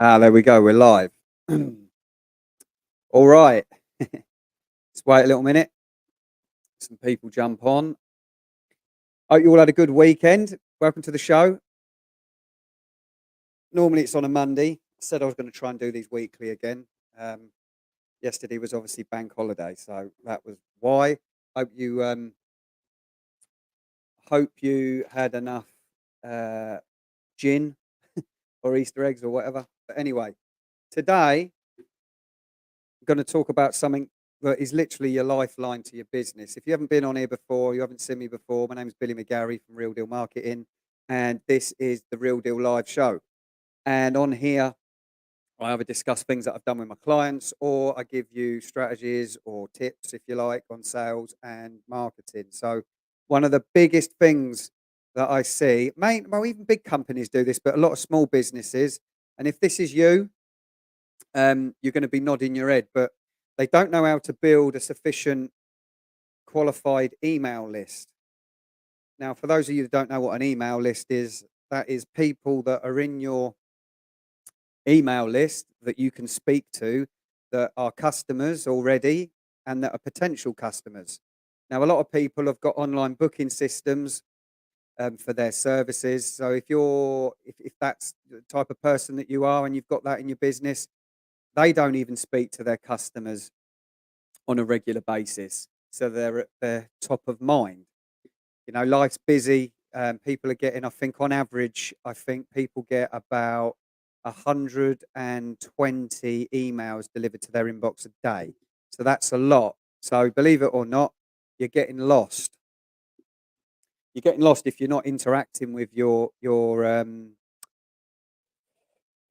There we go. We're live. All right. Let's wait a little minute. Some people jump on. Hope you all had a good weekend. Welcome to the show. Normally it's on a Monday. I said I was going to try and do these weekly again. Um, Yesterday was obviously bank holiday, so that was why. Hope you hope you had enough uh, gin or Easter eggs or whatever. But anyway, today I'm going to talk about something that is literally your lifeline to your business. If you haven't been on here before, you haven't seen me before, my name is Billy McGarry from Real Deal Marketing, and this is the Real Deal Live Show. And on here, I either discuss things that I've done with my clients, or I give you strategies or tips, if you like, on sales and marketing. So, one of the biggest things that I see, well, even big companies do this, but a lot of small businesses, and if this is you, you're going to be nodding your head, but they don't know how to build a sufficient qualified email list. Now, for those of you that don't know what an email list is, that is people that are in your email list that you can speak to that are customers already and that are potential customers. Now, a lot of people have got online booking systems for their services. So if that's the type of person that you are and you've got that in your business, they don't even speak to their customers on a regular basis. So they're at their top of mind. You know, life's busy. People are getting, I think on average, I think people get about 120 emails delivered to their inbox a day. So that's a lot. So believe it or not, you're getting lost. You're getting lost if you're not interacting with your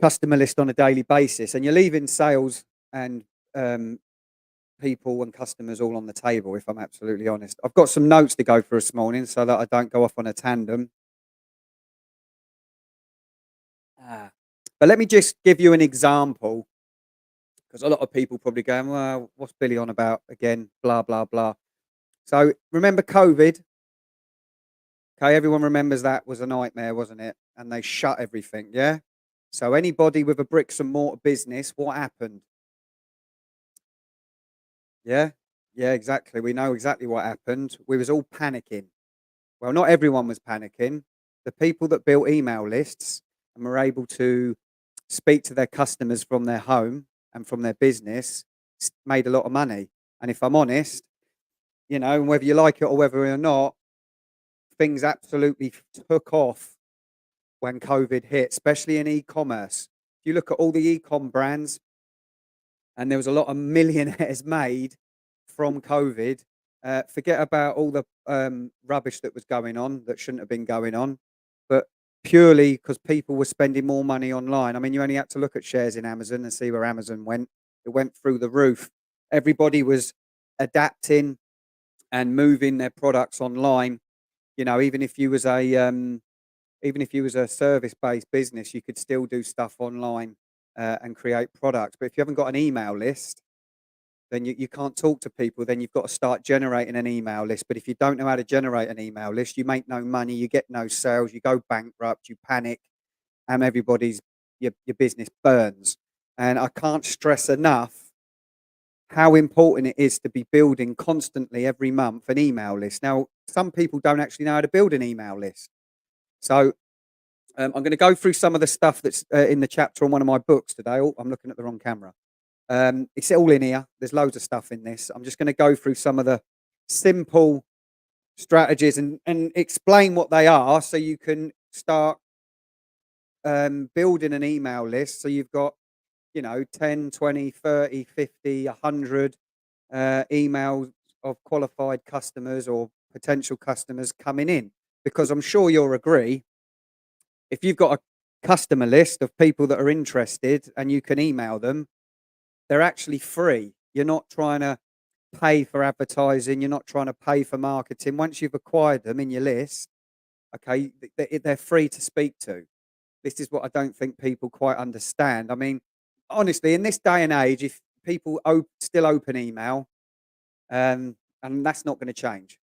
customer list on a daily basis, and you're leaving sales and um, people and customers all on the table, if I'm absolutely honest. I've got some notes to go through this morning so that I don't go off on a tandem. Ah. But let me just give you an example because a lot of people probably going, well, what's Billy on about again? Blah, blah, blah. So remember COVID? Okay, everyone remembers that was a nightmare, wasn't it? And they shut everything, yeah? So anybody with a bricks and mortar business, what happened? Yeah? Yeah, exactly. We know exactly what happened. We was all panicking. Well, not everyone was panicking. The people that built email lists and were able to speak to their customers from their home and from their business made a lot of money. And if I'm honest, you know, and whether you like it or whether or not, things absolutely took off when COVID hit, especially in e-commerce. If you look at all the e-com brands, and there was a lot of millionaires made from COVID. Forget about all the rubbish that was going on that shouldn't have been going on, but purely because people were spending more money online. I mean, you only had to look at shares in Amazon and see where Amazon went. It went through the roof. Everybody was adapting and moving their products online. You know, even if you was a service-based business, you could still do stuff online and create products. But if you haven't got an email list, then you can't talk to people. Then you've got to start generating an email list. But if you don't know how to generate an email list, you make no money, you get no sales, you go bankrupt, you panic, and your business burns. And I can't stress enough how important it is to be building constantly every month an email list. Now, some people don't actually know how to build an email list. So I'm going to go through some of the stuff that's in the chapter on one of my books today. Oh, I'm looking at the wrong camera. It's all in here. There's loads of stuff in this. I'm just going to go through some of the simple strategies and explain what they are so you can start building an email list. So you've got, you know, 10, 20, 30, 50, 100 emails of qualified customers or potential customers coming in. Because I'm sure you'll agree, if you've got a customer list of people that are interested and you can email them, they're actually free. You're not trying to pay for advertising. You're not trying to pay for marketing. Once you've acquired them in your list, okay, they're free to speak to. This is what I don't think people quite understand. I mean, honestly, in this day and age, if people still open email, and that's not going to change.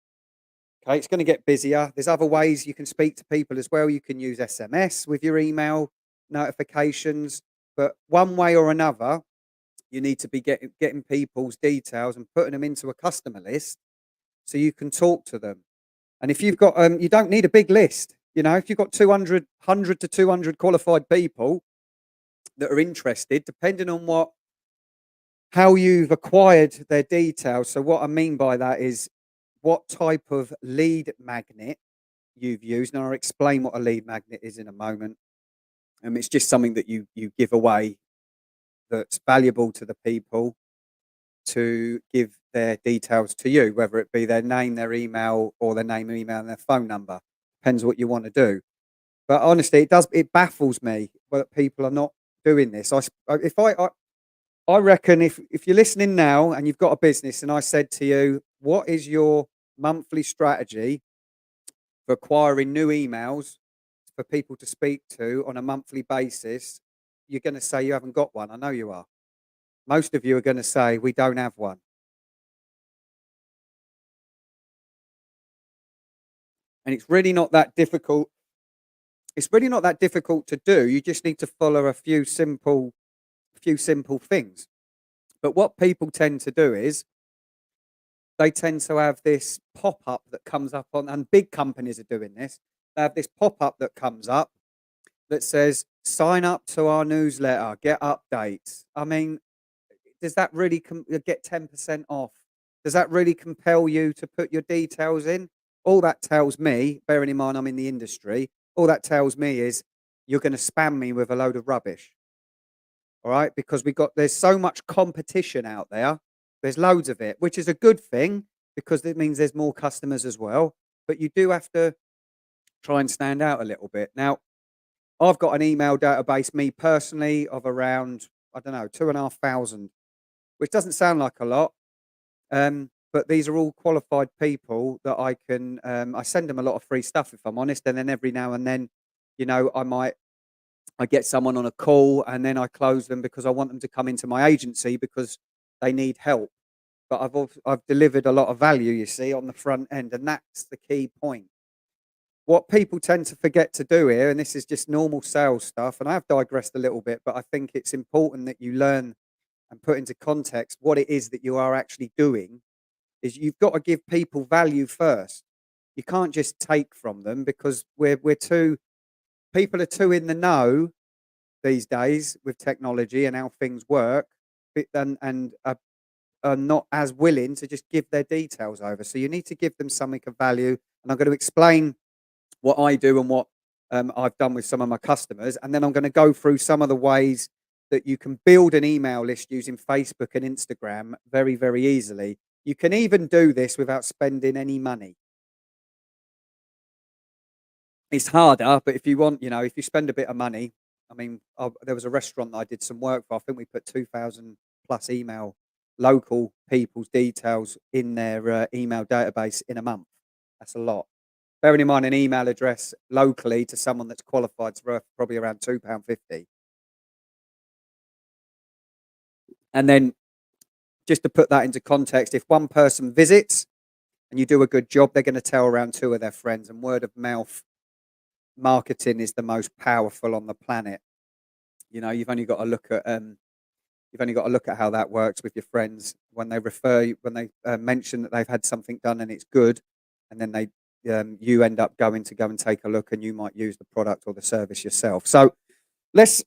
Okay, it's going to get busier. There's other ways you can speak to people as well. You can use SMS with your email notifications. but one way or another, you need to be getting people's details and putting them into a customer list so you can talk to them. And if you've got, you don't need a big list. You know, if you've got 200, 100 to 200 qualified people that are interested, depending on how you've acquired their details. So what I mean by that is what type of lead magnet you've used. And I'll explain what a lead magnet is in a moment. It's just something that you give away that's valuable to the people to give their details to you, whether it be their name, their email, or their name, email, and their phone number. Depends what you want to do. But honestly, it baffles me that people are not doing this. I reckon if you're listening now and you've got a business, and I said to you, what is your monthly strategy for acquiring new emails for people to speak to on a monthly basis? You're going to say you haven't got one. I know you are. Most of you are going to say we don't have one. And it's really not that difficult. It's really not that difficult to do. You just need to follow a few simple things. But what people tend to do is they tend to have this pop-up that comes up on, and big companies are doing this. They have this pop-up that comes up that says, sign up to our newsletter, get updates. I mean, does that really get 10% off? Does that really compel you to put your details in? All that tells me, bearing in mind I'm in the industry, all that tells me is you're going to spam me with a load of rubbish. All right, because there's so much competition out there. There's loads of it, which is a good thing because it means there's more customers as well. But you do have to try and stand out a little bit. Now, I've got an email database, me personally, of around, I don't know, 2,500, which doesn't sound like a lot. But these are all qualified people that I send them a lot of free stuff, if I'm honest. And then every now and then, you know, I get someone on a call and then I close them because I want them to come into my agency because they need help. But I've delivered a lot of value, you see, on the front end, and that's the key point. What people tend to forget to do here, and this is just normal sales stuff, and I have digressed a little bit, but I think it's important that you learn and put into context what it is that you are actually doing, is you've got to give people value first. You can't just take from them because people are too in the know these days with technology and how things work, and are not as willing to just give their details over. So you need to give them something of value. And I'm going to explain what I do and what I've done with some of my customers. And then I'm going to go through some of the ways that you can build an email list using Facebook and Instagram very, very easily. You can even do this without spending any money. It's harder, but if you want, you know, if you spend a bit of money, I mean, there was a restaurant that I did some work for. I think we put 2,000 plus local people's details in their email database in a month. That's a lot. Bearing in mind an email address locally to someone that's qualified is worth probably around £2.50. And then just to put that into context, if one person visits and you do a good job, they're going to tell around two of their friends, and word of mouth marketing is the most powerful on the planet. You know, you've only got to look at how that works with your friends when they mention that they've had something done and it's good, and then you end up going to go and take a look, and you might use the product or the service yourself. So let's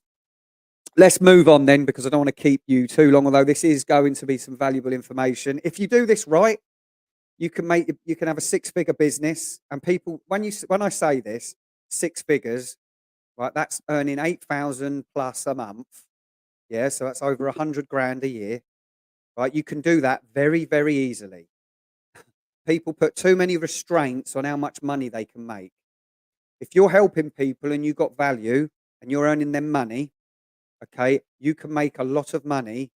move on then, because I don't want to keep you too long. Although this is going to be some valuable information, if you do this right, you can have a six-figure business. And people, when I say this, six figures, right? That's earning 8,000 plus a month. Yeah, so that's over 100 grand a year, right? You can do that very, very easily. People put too many restraints on how much money they can make. If you're helping people and you've got value and you're earning them money, okay, you can make a lot of money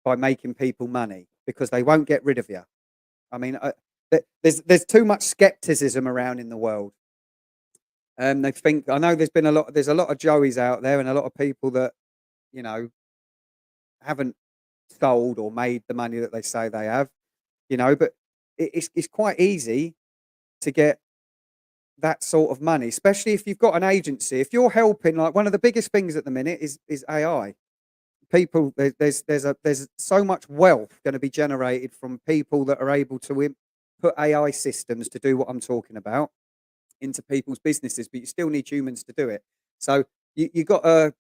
by making people money because they won't get rid of you. I mean, there's too much skepticism around in the world. They think, I know there's a lot of Joeys out there and a lot of people that, you know, haven't sold or made the money that they say they have, you know, but it's quite easy to get that sort of money, especially if you've got an agency. If you're helping, like one of the biggest things at the minute is AI. People, there's so much wealth going to be generated from people that are able to put AI systems to do what I'm talking about into people's businesses, but you still need humans to do it. So you got to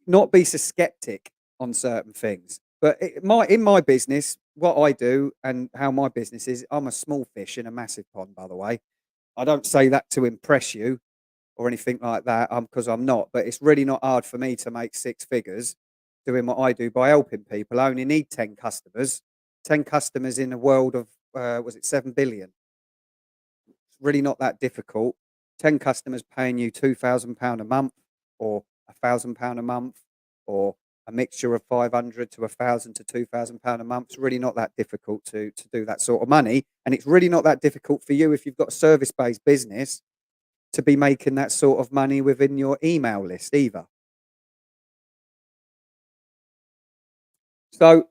not be so skeptic on certain things. But in my business, what I do and how my business is, I'm a small fish in a massive pond. By the way, I don't say that to impress you or anything like that, because I'm not. But it's really not hard for me to make six figures doing what I do by helping people. I only need 10 customers. 10 customers in a world of was it 7 billion? It's really not that difficult. 10 customers paying you £2,000 a month, or £1,000 a month, or a mixture of 500 to 1,000 to £2,000 a month. It's really not that difficult to do that sort of money. And it's really not that difficult for you if you've got a service-based business to be making that sort of money within your email list either. So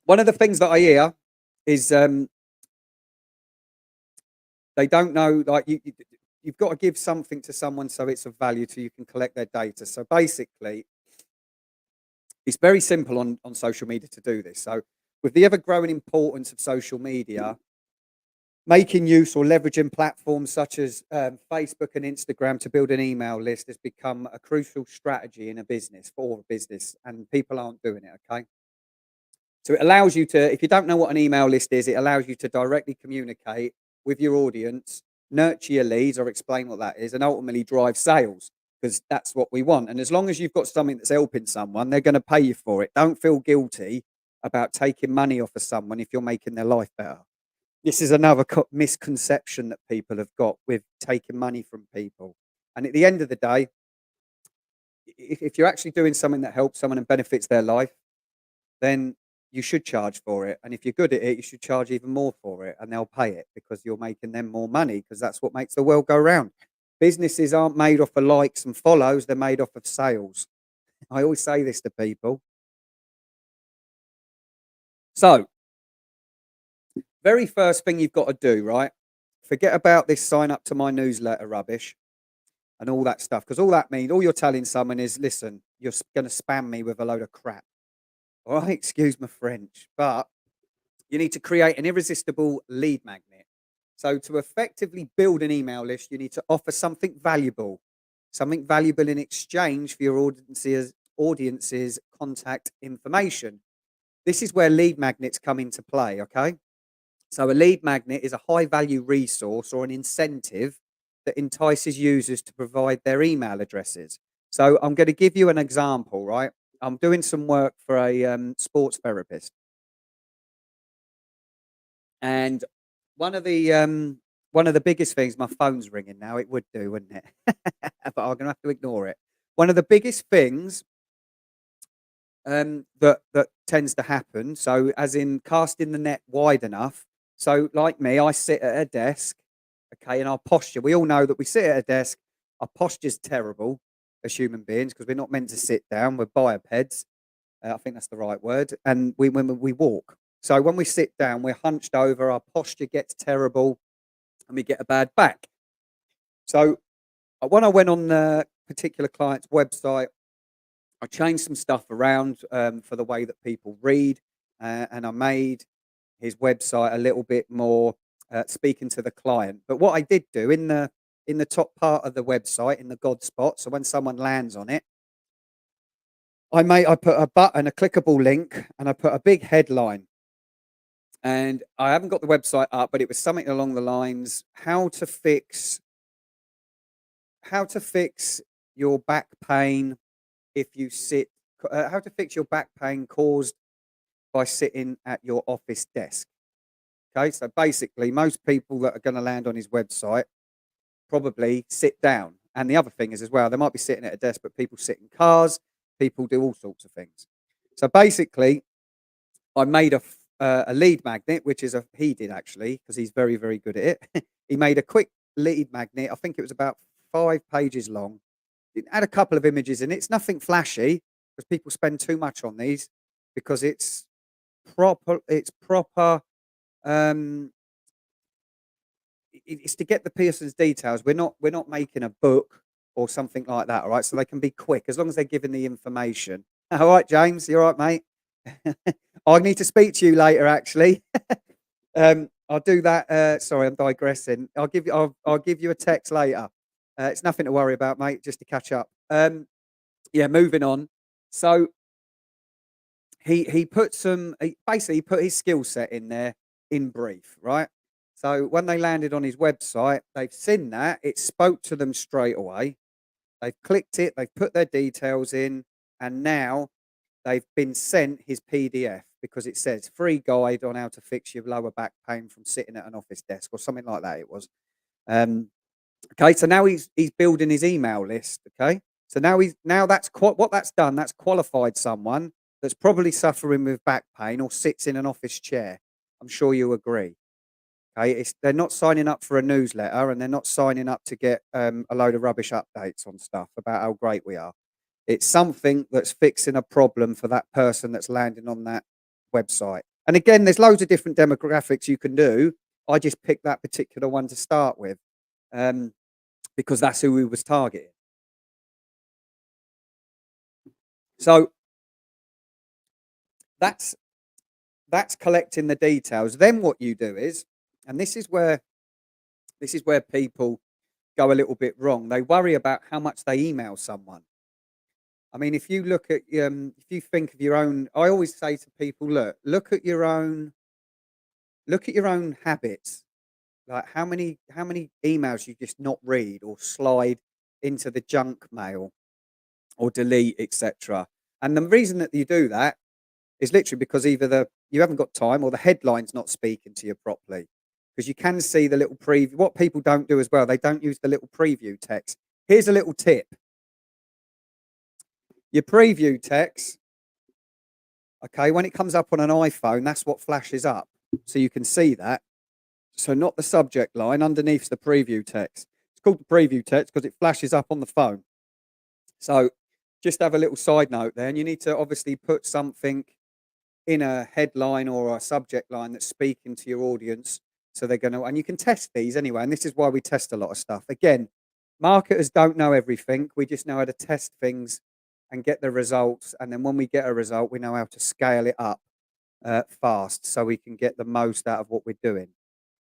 one of the things that I hear is they don't know, like you've got to give something to someone so it's of value so you can collect their data. So basically, it's very simple on social media to do this. So with the ever growing importance of social media, making use or leveraging platforms such as Facebook and Instagram to build an email list has become a crucial strategy in a business, for a business, and people aren't doing it. Okay. So it allows you to, if you don't know what an email list is, it allows you to directly communicate with your audience, nurture your leads, or explain what that is, and ultimately drive sales, because that's what we want. And as long as you've got something that's helping someone, they're going to pay you for it. Don't feel guilty about taking money off of someone if you're making their life better. This is another misconception that people have got with taking money from people. And at the end of the day, if you're actually doing something that helps someone and benefits their life, then you should charge for it. And if you're good at it, you should charge even more for it, and they'll pay it because you're making them more money, because that's what makes the world go round. Businesses aren't made off of likes and follows, they're made off of sales. I always say this to people. So, very first thing you've got to do, right? Forget about this sign up to my newsletter rubbish and all that stuff, because all that means, all you're telling someone is, listen, you're going to spam me with a load of crap. All right, excuse my French, but you need to create an irresistible lead magnet. So to effectively build an email list, you need to offer something valuable in exchange for your audience's contact information. This is where lead magnets come into play, okay? So a lead magnet is a high value resource or an incentive that entices users to provide their email addresses. So I'm going to give you an example, right? I'm doing some work for a sports therapist, and one of the biggest things, my phone's ringing now. It would do, wouldn't it? But I'm gonna have to ignore it. One of the biggest things that tends to happen. So, as in casting the net wide enough. So, like me, I sit at a desk, okay, and our posture. We all know that we sit at a desk. Our posture's terrible as human beings because we're not meant to sit down. We're bipeds. I think that's the right word. And when we walk. So when we sit down, we're hunched over. Our posture gets terrible, and we get a bad back. So when I went on the particular client's website, I changed some stuff around for the way that people read, and I made his website a little bit more speaking to the client. But what I did do in the top part of the website, in the God spot, so when someone lands on it, I put a button, a clickable link, and I put a big headline. And I haven't got the website up, but it was something along the lines: how to fix your back pain if you sit how to fix your back pain caused by sitting at your office desk. Okay, so basically, most people that are going to land on his website probably sit down. And the other thing is, as well, they might be sitting at a desk, but people sit in cars, people do all sorts of things. So basically, I made a lead magnet, which is he did actually, because he's very, very good at it. He made a quick lead magnet. I think it was about 5 pages long. It had a couple of images in it. It's nothing flashy because people spend too much on these because it's proper. Um, it's to get the person's details. We're not making a book or something like that, all right? So they can be quick as long as they're giving the information. All right, James, you all right, mate? I need to speak to you later, actually. I'll do that. Sorry, I'm digressing. I'll give you a text later. It's nothing to worry about, mate. Just to catch up. Yeah, moving on. So he put basically he put his skill set in there in brief, right? So when they landed on his website, they've seen that it spoke to them straight away. They've clicked it, they've put their details in, and now they've been sent his PDF because it says free guide on how to fix your lower back pain from sitting at an office desk or something like that. It was. Okay, so now he's building his email list. Okay, so now that's what that's done. That's qualified someone that's probably suffering with back pain or sits in an office chair. I'm sure you agree. Okay, they're not signing up for a newsletter and they're not signing up to get a load of rubbish updates on stuff about how great we are. It's something that's fixing a problem for that person that's landing on that website. And again, there's loads of different demographics you can do. I just picked that particular one to start with because that's who we was targeting. So that's collecting the details. Then what you do is, and this is where people go a little bit wrong. They worry about how much they email someone. I mean, if you look at if you think of your own, I always say to people, look at your own habits. Like how many emails you just not read or slide into the junk mail or delete, etc. And the reason that you do that is literally because either you haven't got time or the headline's not speaking to you properly. Because you can see the little preview. What people don't do as well, they don't use the little preview text. Here's a little tip. Your preview text, okay, when it comes up on an iPhone, that's what flashes up. So you can see that. So not the subject line, underneath the preview text. It's called the preview text because it flashes up on the phone. So just have a little side note there. And you need to obviously put something in a headline or a subject line that's speaking to your audience. So they're going to, and you can test these anyway. And this is why we test a lot of stuff. Again, marketers don't know everything. We just know how to test things and get the results. And then when we get a result, we know how to scale it up fast so we can get the most out of what we're doing.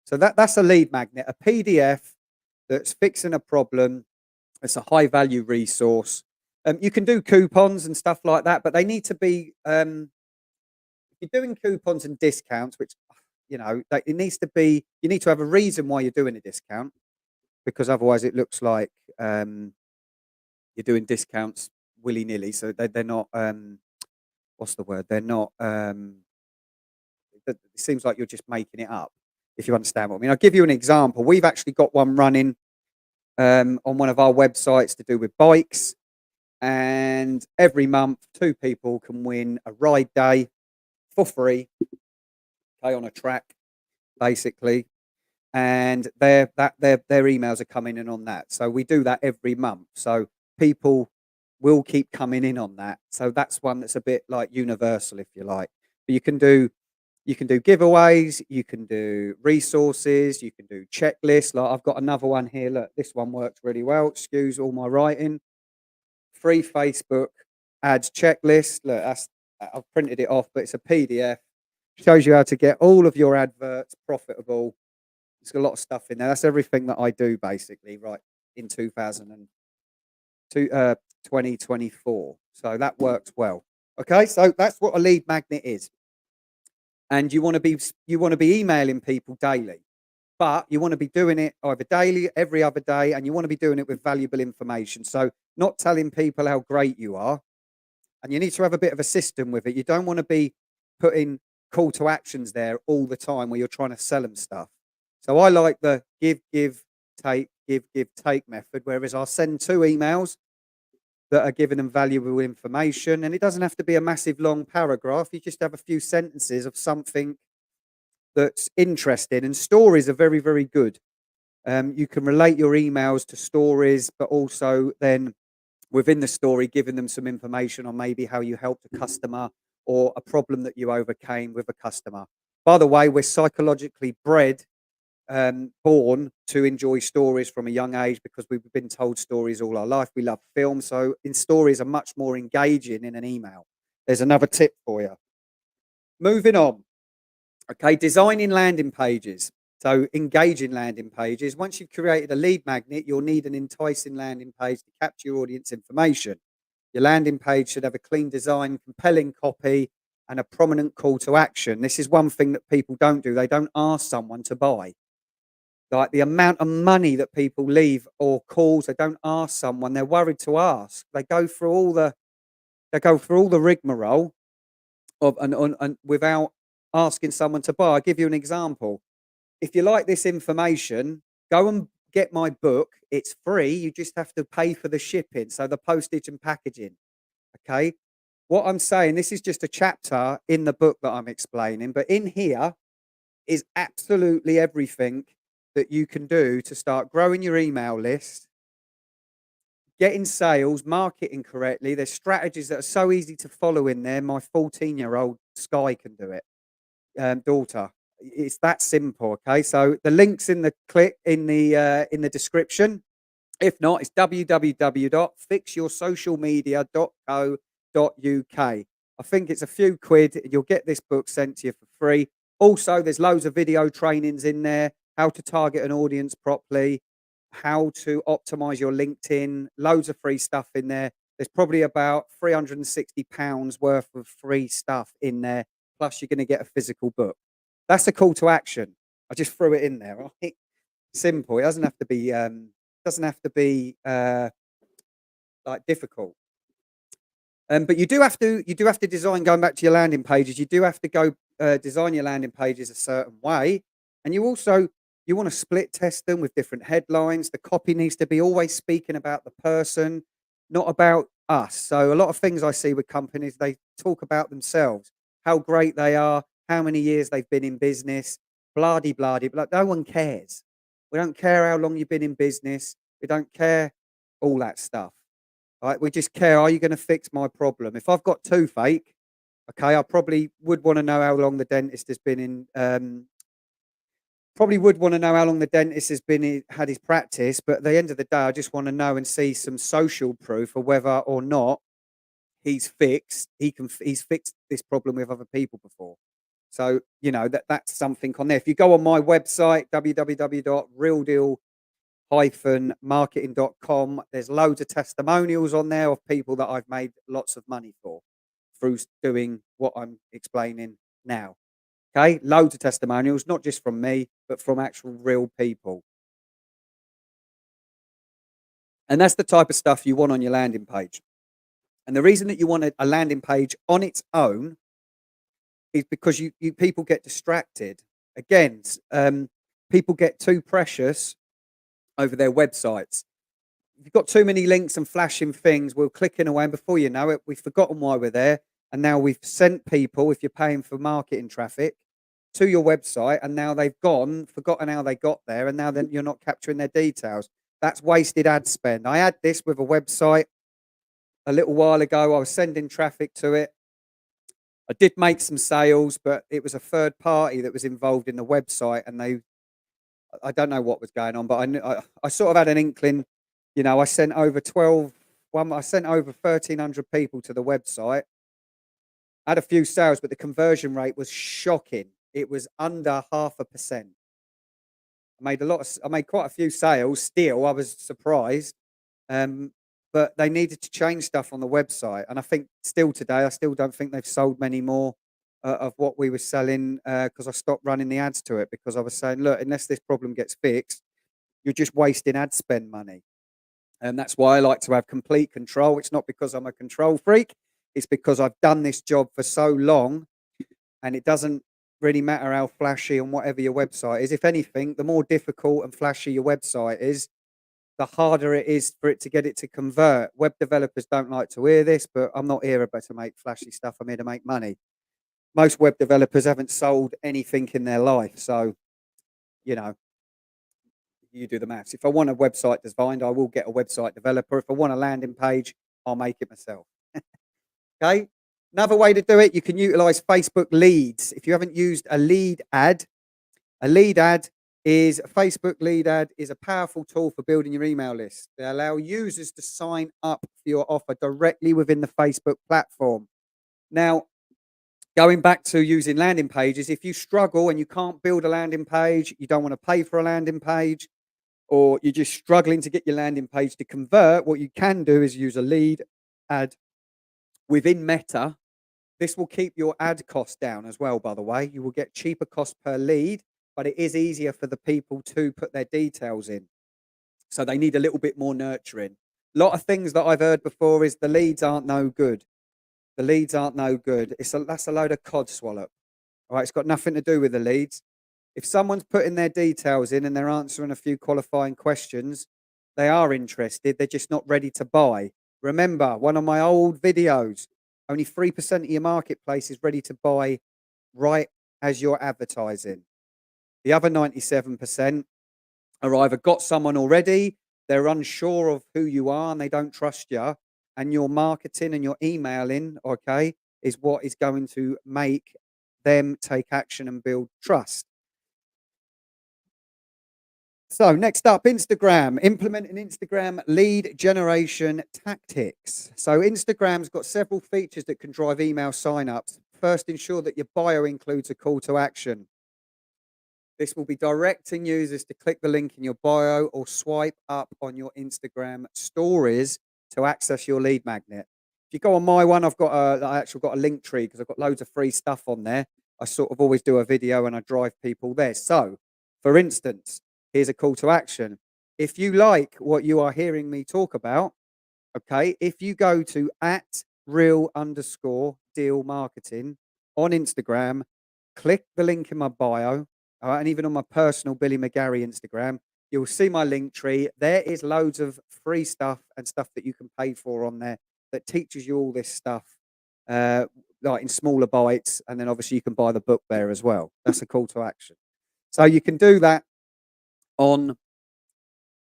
So that's a lead magnet, a PDF that's fixing a problem. It's a high value resource. You can do coupons and stuff like that, but they need to be, if you're doing coupons and discounts, which, it needs to be, you need to have a reason why you're doing a discount because otherwise it looks like you're doing discounts willy-nilly. So they're not, what's the word? They're not, it seems like you're just making it up, if you understand what I mean. I'll give you an example. We've actually got one running on one of our websites to do with bikes. And every month, 2 people can win a ride day for free, okay, on a track, basically. And their emails are coming in on that. So we do that every month. So people will keep coming in on that. So that's one that's a bit like universal, if you like. But you can do giveaways, you can do resources, you can do checklists. Like I've got another one here. Look, this one works really well. Excuse all my writing. Free Facebook ads checklist. Look, I've printed it off, but it's a PDF. Shows you how to get all of your adverts profitable. It's got a lot of stuff in there. That's everything that I do basically, right, in 2024. So that works well. Okay, so that's what a lead magnet is. And you want to be emailing people daily, but you want to be doing it either daily, every other day, and you want to be doing it with valuable information. So not telling people how great you are, and you need to have a bit of a system with it. You don't want to be putting call to actions there all the time where you're trying to sell them stuff. So I like the give, take, give, take method, whereas I'll send 2 emails that are giving them valuable information. And it doesn't have to be a massive long paragraph. You just have a few sentences of something that's interesting. And stories are very, very good. You can relate your emails to stories, but also then within the story, giving them some information on maybe how you helped a customer or a problem that you overcame with a customer. By the way, we're psychologically bred born to enjoy stories from a young age because we've been told stories all our life. We love film, so in stories are much more engaging in an email. There's another tip for you. Moving on. Okay, designing landing pages. So engaging landing pages. Once you've created a lead magnet, you'll need an enticing landing page to capture your audience information. Your landing page should have a clean design, compelling copy, and a prominent call to action. This is one thing that people don't do. They don't ask someone to buy. Like the amount of money that people leave or calls, they don't ask someone. They're worried to ask. They go through all the rigmarole of and without asking someone to buy. I'll give you an example. If you like this information, go and get my book. It's free. You just have to pay for the shipping, so the postage and packaging. Okay. What I'm saying, this is just a chapter in the book that I'm explaining, but in here is absolutely everything that you can do to start growing your email list, getting sales, marketing correctly. There's strategies that are so easy to follow in there. My 14-year-old Sky can do it, daughter. It's that simple. Okay, so the links in the description. If not, it's www.fixyoursocialmedia.co.uk. I think it's a few quid, and you'll get this book sent to you for free. Also, there's loads of video trainings in there, how to target an audience properly, how to optimize your LinkedIn, loads of free stuff in there. There's probably about £360 worth of free stuff in there, plus you're going to get a physical book. That's a call to action. I just threw it in there. Right? Simple. It doesn't have to be like difficult. But you do have to design, going back to your landing pages, you do have to go design your landing pages a certain way. And you want to split test them with different headlines. The copy needs to be always speaking about the person, not about us. So a lot of things I see with companies, they talk about themselves, how great they are, how many years they've been in business, blah de blah de blah. No one cares. We don't care how long you've been in business. We don't care all that stuff. Right? We just care, are you going to fix my problem? If I've got toothache, okay, I probably would want to know how long the dentist has been in. Probably would want to know how long the dentist has been had his practice, but at the end of the day, I just want to know and see some social proof of whether or not he's fixed. He's fixed this problem with other people before. So that's something on there. If you go on my website www.realdeal-marketing.com, there's loads of testimonials on there of people that I've made lots of money for through doing what I'm explaining now. Okay, loads of testimonials, not just from me, but from actual real people. And that's the type of stuff you want on your landing page. And the reason that you want a landing page on its own is because you people get distracted. Again, people get too precious over their websites. If you've got too many links and flashing things, we're clicking away, and before you know it, we've forgotten why we're there. And now we've sent people, if you're paying for marketing traffic, to your website, and now they've forgotten how they got there, and now then you're not capturing their details. That's wasted ad spend. I had this with a website a little while ago. I was sending traffic to it. I did make some sales, but it was a third party that was involved in the website, and I don't know what was going on, but I sort of had an inkling. I sent over 1,300 people to the website. I had a few sales, but the conversion rate was shocking. It was under 0.5%. I made quite a few sales still. I was surprised. But they needed to change stuff on the website. And I think still today, I still don't think they've sold many more of what we were selling because I stopped running the ads to it, because I was saying, look, unless this problem gets fixed, you're just wasting ad spend money. And that's why I like to have complete control. It's not because I'm a control freak. It's because I've done this job for so long, and it doesn't really matter how flashy and whatever your website is. If anything, the more difficult and flashy your website is, the harder it is for it to get it to convert. Web developers don't like to hear this, but I'm not here about to make flashy stuff. I'm here to make money. Most web developers haven't sold anything in their life. So, you do the maths. If I want a website designed, I will get a website developer. If I want a landing page, I'll make it myself. Okay. Another way to do it, you can utilize Facebook leads. If you haven't used a lead ad is Facebook Lead Ad is a powerful tool for building your email list. They allow users to sign up for your offer directly within the Facebook platform. Now, going back to using landing pages, if you struggle and you can't build a landing page, you don't want to pay for a landing page, or you're just struggling to get your landing page to convert, what you can do is use a lead ad within Meta. This will keep your ad cost down as well, by the way. You will get cheaper cost per lead, but it is easier for the people to put their details in. So they need a little bit more nurturing. A lot of things that I've heard before is the leads aren't no good. The leads aren't no good. That's a load of cod swallow. All right, it's got nothing to do with the leads. If someone's putting their details in and they're answering a few qualifying questions, they are interested. They're just not ready to buy. Remember, one of my old videos, only 3% of your marketplace is ready to buy right as you're advertising. The other 97% are either got someone already, they're unsure of who you are and they don't trust you, and your marketing and your emailing, okay, is what is going to make them take action and build trust. So next up, Instagram, implementing Instagram lead generation tactics. So Instagram's got several features that can drive email signups. First, ensure that your bio includes a call to action. This will be directing users to click the link in your bio or swipe up on your Instagram stories to access your lead magnet. If you go on my one, I actually got a link tree because I've got loads of free stuff on there. I sort of always do a video and I drive people there. So, for instance, here's a call to action. If you like what you are hearing me talk about, okay, if you go to @real_deal marketing on Instagram, click the link in my bio, all right, and even on my personal Billy McGarry Instagram, you'll see my link tree. There is loads of free stuff and stuff that you can pay for on there that teaches you all this stuff, uh, like in smaller bites. And then obviously you can buy the book there as well. That's a call to action. So you can do that on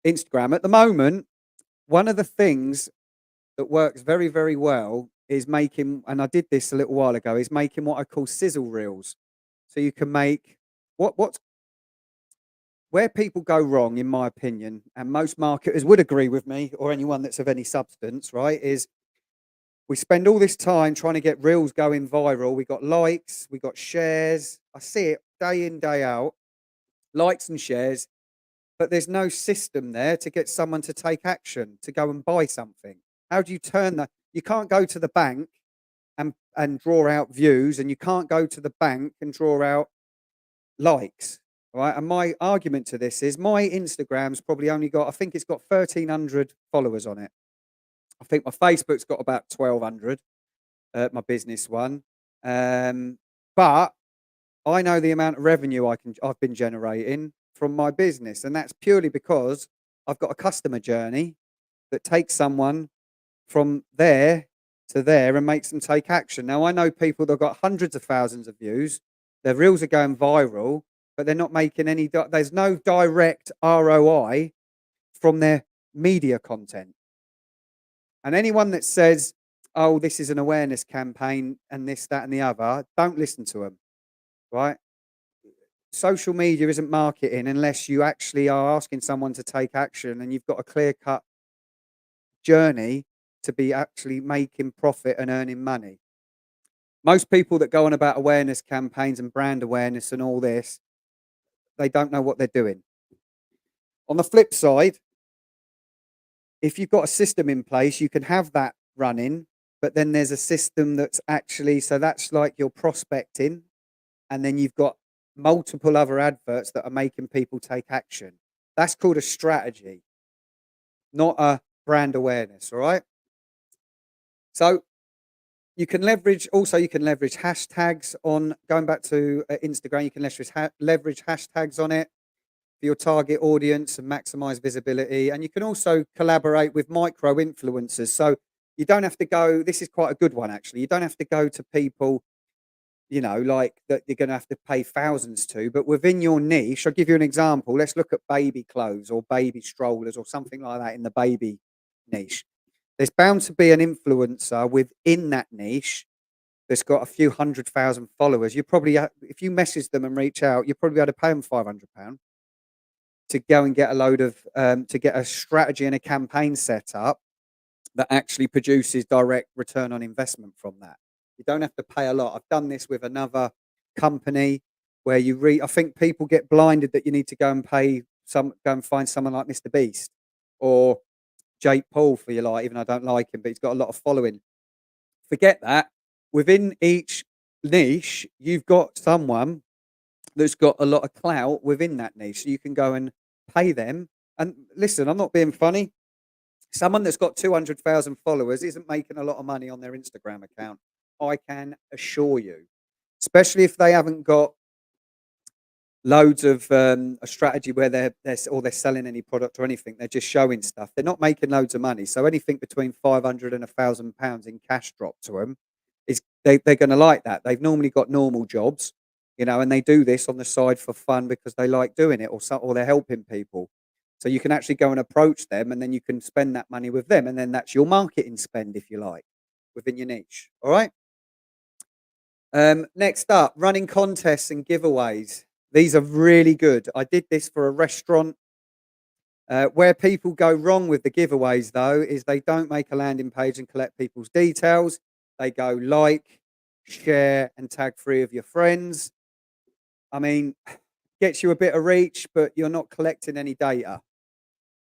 Instagram. At the moment, one of the things that works very, very well is making, and I did this a little while ago, is making what I call sizzle reels. So you can make what's where people go wrong, in my opinion, and most marketers would agree with me, or anyone that's of any substance, right? Is we spend all this time trying to get reels going viral. We got likes, we got shares. I see it day in, day out, likes and shares, but there's no system there to get someone to take action, to go and buy something. How do you turn that? You can't go to the bank and draw out views, and you can't go to the bank and draw out likes. All right. And my argument to this is my Instagram's probably only got, I think it's got 1,300 followers on it. I think my Facebook's got about 1,200, my business one. But I know the amount of revenue I've been generating from my business, and that's purely because I've got a customer journey that takes someone from there to there and makes them take action. Now I know people that have got hundreds of thousands of views, their reels are going viral, but they're not making any. There's no direct ROI from their media content. And anyone that says, "Oh, this is an awareness campaign and this, that, and the other," don't listen to them. Right? Social media isn't marketing unless you actually are asking someone to take action and you've got a clear cut journey to be actually making profit and earning money. Most people that go on about awareness campaigns and brand awareness and all this, they don't know what they're doing. On the flip side, if you've got a system in place, you can have that running, but then there's a system that's actually, so that's like your prospecting, and then you've got multiple other adverts that are making people take action. That's called a strategy, not a brand awareness. All right. So you can leverage hashtags on, going back to Instagram. You can leverage hashtags on it for your target audience and maximize visibility. And you can also collaborate with micro influencers. So you don't have to go, this is quite a good one actually. You don't have to go to people, like that you're going to have to pay thousands to, but within your niche. I'll give you an example. Let's look at baby clothes or baby strollers or something like that in the baby niche. There's bound to be an influencer within that niche that's got a few 100,000 followers. You probably, if you message them and reach out, you're probably able to pay them £500. to go and get a load of to get a strategy and a campaign set up that actually produces direct return on investment from that. You don't have to pay a lot. I've done this with another company where you I think people get blinded that you need to go and go and find someone like Mr. Beast or Jake Paul for your life, even though I don't like him, but he's got a lot of following. Forget that. Within each niche, you've got someone that's got a lot of clout within that niche. So you can go and pay them. And listen, I'm not being funny. Someone that's got 200,000 followers isn't making a lot of money on their Instagram account. I can assure you, especially if they haven't got loads of a strategy where they're selling any product or anything. They're just showing stuff. They're not making loads of money. So anything between 500 and £1,000 in cash drop to them is they're going to like that. They've normally got normal jobs, and they do this on the side for fun because they like doing it, or they're helping people. So you can actually go and approach them, and then you can spend that money with them, and then that's your marketing spend, if you like, within your niche. All right. Next up, running contests and giveaways. These are really good. I did this for a restaurant. Where people go wrong with the giveaways, though, is they don't make a landing page and collect people's details. They go like, share, and tag 3 of your friends. I mean, gets you a bit of reach, but you're not collecting any data.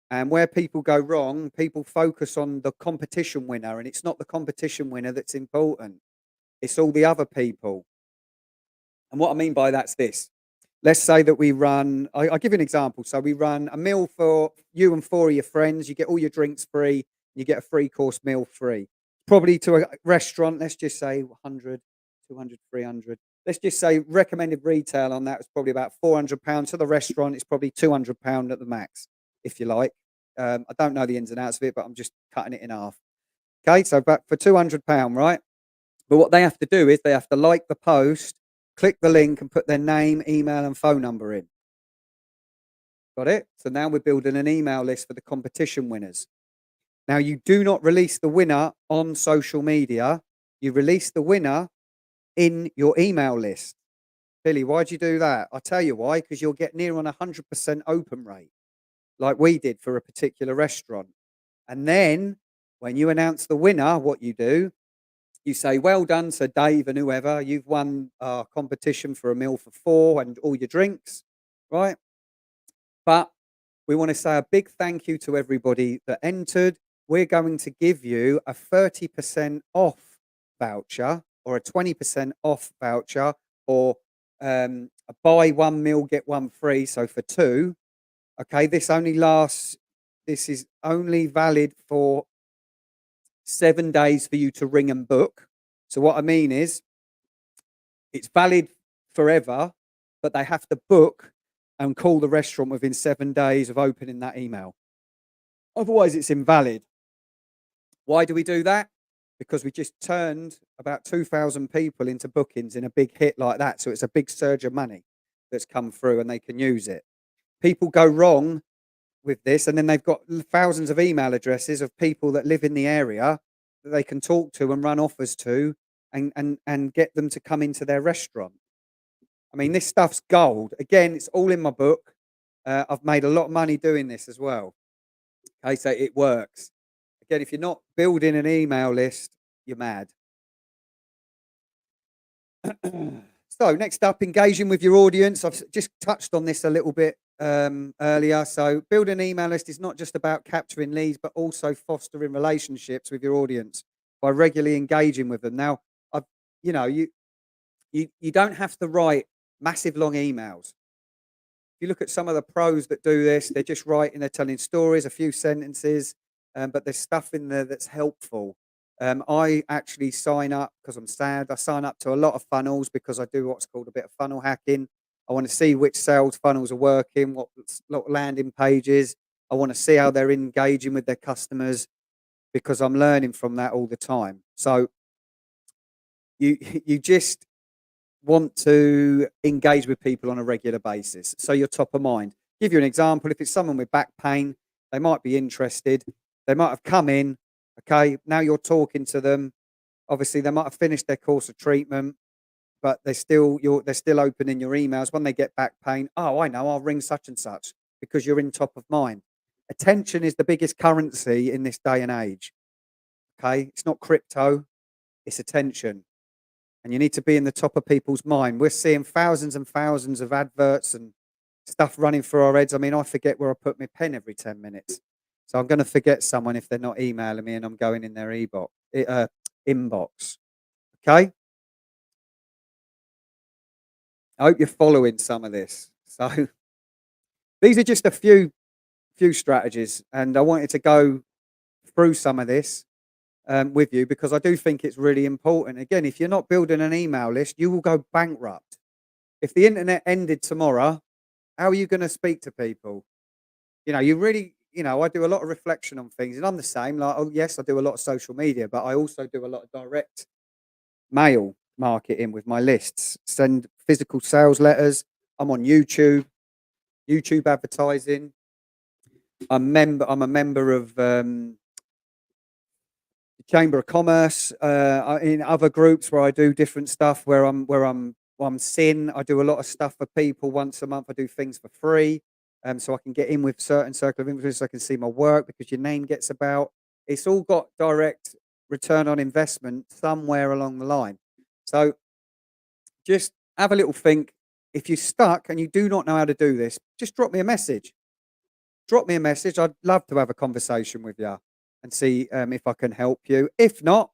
And where people go wrong, people focus on the competition winner, and it's not the competition winner that's important. It's all the other people. And what I mean by that's this. Let's say that we run, I'll give you an example. So we run a meal for you and 4 of your friends. You get all your drinks free. You get a 3-course meal free. Probably to a restaurant, let's just say 100, 200, 300. Let's just say recommended retail on that was probably about £400. To the restaurant, it's probably £200 at the max, if you like. I don't know the ins and outs of it, but I'm just cutting it in half. Okay, so back for £200, right? But what they have to do is they have to like the post, click the link, and put their name, email, and phone number in. Got it? So now we're building an email list for the competition winners. Now, you do not release the winner on social media. You release the winner in your email list. Billy, why'd you do that? I'll tell you why, because you'll get near on 100% open rate, like we did for a particular restaurant. And then when you announce the winner, what you do, you say, well done, Sir Dave and whoever, you've won our competition for a meal for 4 and all your drinks, right? But we want to say a big thank you to everybody that entered. We're going to give you a 30% off voucher or a 20% off voucher or a buy 1 meal, get 1 free. So for 2, okay, this is only valid for 7 days for you to ring and book. So what I mean is it's valid forever, but they have to book and call the restaurant within 7 days of opening that email. Otherwise, it's invalid. Why do we do that? Because we just turned about 2,000 people into bookings in a big hit like that. So it's a big surge of money that's come through and they can use it. People go wrong with this, and then they've got thousands of email addresses of people that live in the area that they can talk to and run offers to and get them to come into their restaurant. I mean, this stuff's gold. Again, it's all in my book. I've made a lot of money doing this as well. Okay, so it works. Again, if you're not building an email list, you're mad. So next up, engaging with your audience. I've just touched on this a little bit earlier. So building an email list is not just about capturing leads, but also fostering relationships with your audience by regularly engaging with them. Now, you don't have to write massive long emails. If you look at some of the pros that do this, they're just writing, they're telling stories, a few sentences, but there's stuff in there that's helpful. I actually sign up because I'm sad. I sign up to a lot of funnels because I do what's called a bit of funnel hacking. I want to see which sales funnels are working, what landing pages. I want to see how they're engaging with their customers because I'm learning from that all the time. So you just want to engage with people on a regular basis so you're top of mind. Give you an example. If it's someone with back pain, they might be interested. They might have come in. Okay, now you're talking to them. Obviously, they might have finished their course of treatment, but they're still opening your emails when they get back pain. Oh, I know, I'll ring such and such. because you're in top of mind. Attention is the biggest currency in this day and age. Okay, it's not crypto, it's attention. And you need to be in the top of people's mind. We're seeing thousands and thousands of adverts and stuff running through our heads. I mean, I forget where I put my pen every 10 minutes. So I'm going to forget someone if they're not emailing me and I'm going in their inbox. Okay? I hope you're following some of this. So these are just a few strategies, and I wanted to go through some of this with you because I do think it's really important. Again, if you're not building an email list, you will go bankrupt. If the internet ended tomorrow, how are you going to speak to people? You know, you really, I do a lot of reflection on things, and I'm the same. Like, oh yes, I do a lot of social media, but I also do a lot of direct mail marketing with my lists. Send physical sales letters. I'm on YouTube advertising. I'm a member of the Chamber of Commerce. In other groups where I do different stuff, where I'm SIN. I do a lot of stuff for people once a month. I do things for free, so I can get in with certain circle of influence. So I can see my work because your name gets about. It's all got direct return on investment somewhere along the line. So just have a little think. If you're stuck and you do not know how to do this, just drop me a message. Drop me a message. I'd love to have a conversation with you and see if I can help you. If not,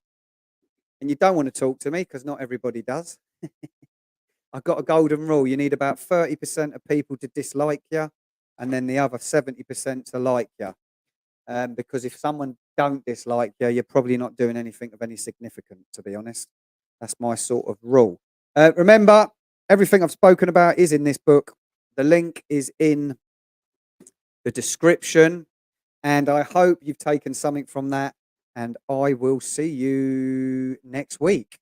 and you don't want to talk to me, because not everybody does, I've got a golden rule. You need about 30% of people to dislike you, and then the other 70% to like you. Because if someone don't dislike you, you're probably not doing anything of any significance, to be honest. That's my sort of rule. Remember, everything I've spoken about is in this book. The link is in the description, and I hope you've taken something from that, and I will see you next week.